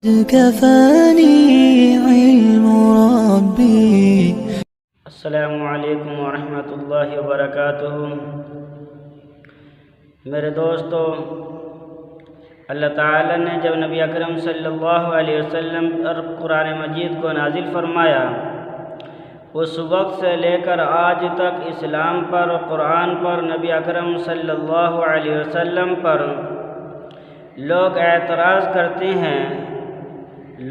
كفاني علم ربي. السلام علیکم ورحمۃ اللہ وبرکاتہ۔ میرے دوستو، اللہ تعالیٰ نے جب نبی اکرم صلی اللہ علیہ وسلم پر قرآن مجید کو نازل فرمایا، اس وقت سے لے کر آج تک اسلام پر، قرآن پر، نبی اکرم صلی اللہ علیہ وسلم پر لوگ اعتراض کرتے ہیں۔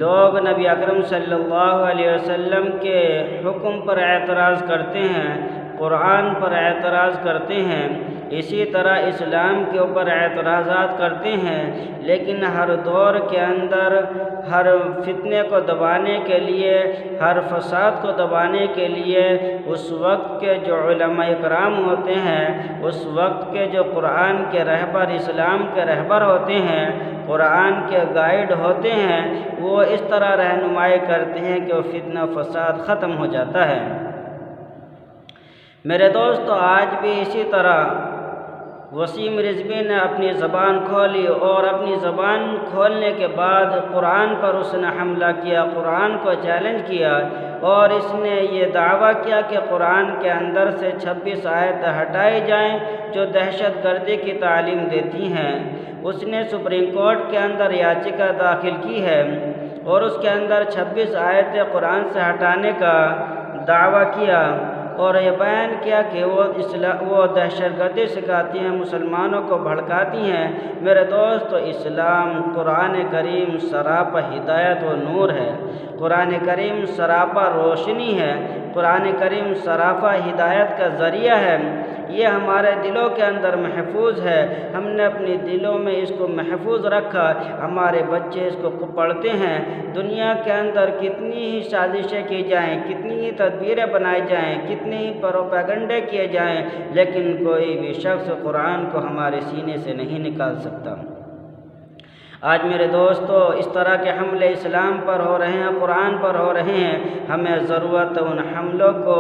لوگ نبی اکرم صلی اللہ علیہ وسلم کے حکم پر اعتراض کرتے ہیں، قرآن پر اعتراض کرتے ہیں، اسی طرح اسلام کے اوپر اعتراضات کرتے ہیں، لیکن ہر دور کے اندر ہر فتنے کو دبانے کے لیے، ہر فساد کو دبانے کے لیے اس وقت کے جو علماء اکرام ہوتے ہیں، اس وقت کے جو قرآن کے رہبر، اسلام کے رہبر ہوتے ہیں، قرآن کے گائیڈ ہوتے ہیں، وہ اس طرح رہنمائی کرتے ہیں کہ وہ فتنہ فساد ختم ہو جاتا ہے۔ میرے دوستو، آج بھی اسی طرح وسیم رضوی نے اپنی زبان کھولی، اور اپنی زبان کھولنے کے بعد قرآن پر اس نے حملہ کیا، قرآن کو چیلنج کیا، اور اس نے یہ دعویٰ کیا کہ قرآن کے اندر سے 26 آیتیں ہٹائی جائیں جو دہشت گردی کی تعلیم دیتی ہیں۔ اس نے سپریم کورٹ کے اندر یاچکا داخل کی ہے اور اس کے اندر 26 آیتیں قرآن سے ہٹانے کا دعویٰ کیا، اور یہ بیان کیا کہ وہ دہشت گردی سکھاتی ہیں، مسلمانوں کو بھڑکاتی ہیں۔ میرے دوستو، اسلام، قرآن کریم سراپا ہدایت و نور ہے، قرآن کریم سراپا روشنی ہے، قرآن کریم سراپا ہدایت کا ذریعہ ہے۔ یہ ہمارے دلوں کے اندر محفوظ ہے، ہم نے اپنی دلوں میں اس کو محفوظ رکھا، ہمارے بچے اس کو پڑھتے ہیں۔ دنیا کے اندر کتنی ہی سازشیں کی جائیں، کتنی ہی تدبیریں بنائی جائیں، کتنے ہی پروپیگنڈے کیے جائیں، لیکن کوئی بھی شخص قرآن کو ہمارے سینے سے نہیں نکال سکتا۔ آج میرے دوستو، اس طرح کے حملے اسلام پر ہو رہے ہیں، قرآن پر ہو رہے ہیں۔ ہمیں ضرورت ہے ان حملوں کو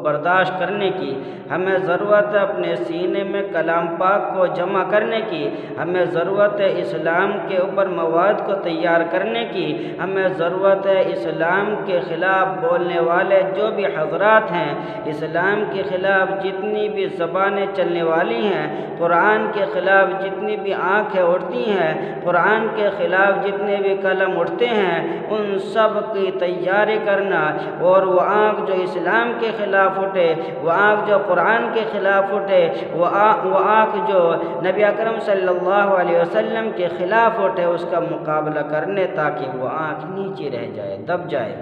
برداشت کرنے کی، ہمیں ضرورت ہے اپنے سینے میں کلام پاک کو جمع کرنے کی، ہمیں ضرورت ہے اسلام کے اوپر مواد کو تیار کرنے کی، ہمیں ضرورت ہے اسلام کے خلاف بولنے والے جو بھی حضرات ہیں، اسلام کے خلاف جتنی بھی زبانیں چلنے والی ہیں، قرآن کے خلاف جتنی بھی آنکھیں اٹھتی ہیں، قرآن کے خلاف جتنے بھی قلم اٹھتے ہیں، ان سب کی تیاری کرنا، اور وہ آنکھ جو اسلام کے خلاف اٹھے، وہ آنکھ جو قرآن کے خلاف اٹھے، وہ آنکھ جو نبی اکرم صلی اللہ علیہ وسلم کے خلاف اٹھے، اس کا مقابلہ کرنے تاکہ وہ آنکھ نیچے رہ جائے، دب جائے۔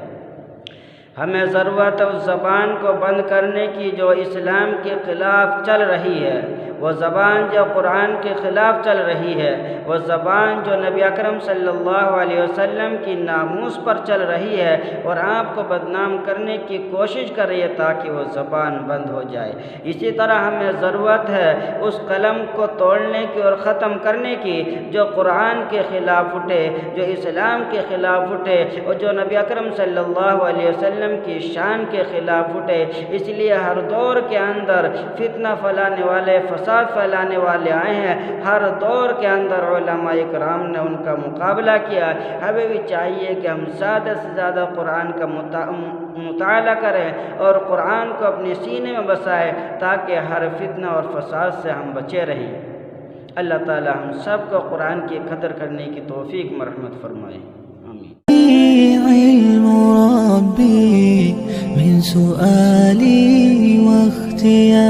ہمیں ضرورت ہے اس زبان کو بند کرنے کی جو اسلام کے خلاف چل رہی ہے، وہ زبان جو قرآن کے خلاف چل رہی ہے، وہ زبان جو نبی اکرم صلی اللہ علیہ وسلم کی ناموس پر چل رہی ہے اور آپ کو بدنام کرنے کی کوشش کر رہی ہے، تاکہ وہ زبان بند ہو جائے۔ اسی طرح ہمیں ضرورت ہے اس قلم کو توڑنے کی اور ختم کرنے کی جو قرآن کے خلاف اٹھے، جو اسلام کے خلاف اٹھے، اور جو نبی اکرم صلی اللہ علیہ وسلم کی شان کے خلاف اٹھے۔ اس لیے ہر دور کے اندر فتنہ پھیلانے والے، فساد پھیلانے والے آئے ہیں، ہر دور کے اندر علماء اکرام نے ان کا مقابلہ کیا۔ ہمیں بھی چاہیے کہ ہم زیادہ سے زیادہ قرآن کا مطالعہ کریں اور قرآن کو اپنے سینے میں بسائیں، تاکہ ہر فتنہ اور فساد سے ہم بچے رہیں۔ اللہ تعالی ہم سب کو قرآن کی قدر کرنے کی توفیق مرحمت فرمائے، آمین۔ علم ربي من سؤالي واختياري